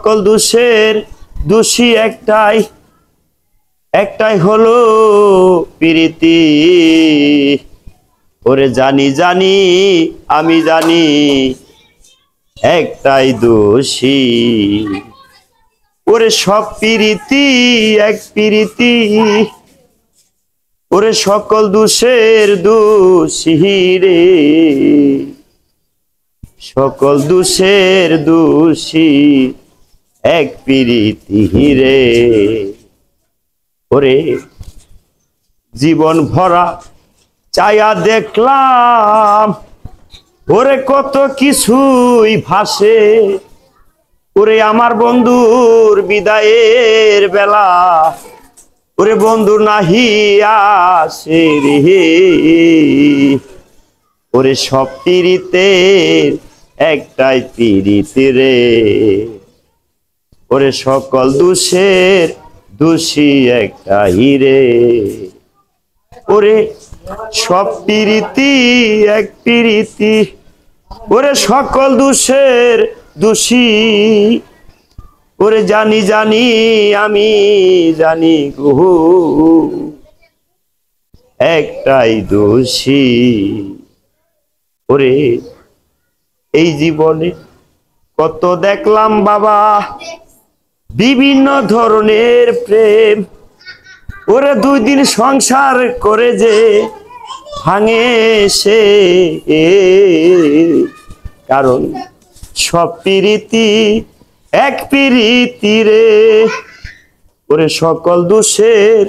সকল দোষের দোষী একটাই, একটাই হলো প্রীতি। ওরে জানি জানি আমি জানি একটাই দোষী। ওরে সব প্রীতি এক প্রীতি, ওরে সকল দোষের দোষী রে, সকল দোষের দোষী এক প্রীতি রে। ওরে জীবন ভরা চায়া দেখলাম, ওরে কত কিছুই ভাসে। ওরে আমার বন্ধুর বিদায়ের বেলা, ওরে বন্ধু নাহি আসে রে। ওরে সব প্রীতের একটাই প্রীতি রে, ওরে সকল দোষের দোষী একটাই রে। ওরে সব প্রীতি এক প্রীতি, ওরে সকল দোষের দোষী। ওরে জানি জানি আমি জানি গো একটাই দোষী। ওরে এই জীবনে কত দেখলাম বাবা বিভিন্ন ধরনের প্রেম। ওরে দুই দিন সংসার করে যে ভাঙে সে, কারণ সব প্রীতি এক প্রীতি রে। ওরে সকল দোষের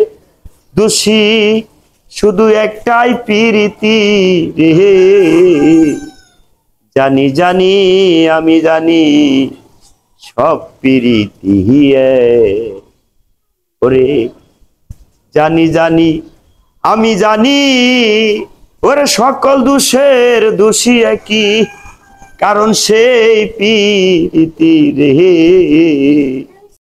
দোষী শুধু একটাই প্রীতি রে। জানি জানি আমি জানি সব প্রীতি। ওরে জানি জানি আমি জানি, ওরে সকল দোষের দোষী একই, কারণ সেই প্রীতি রে।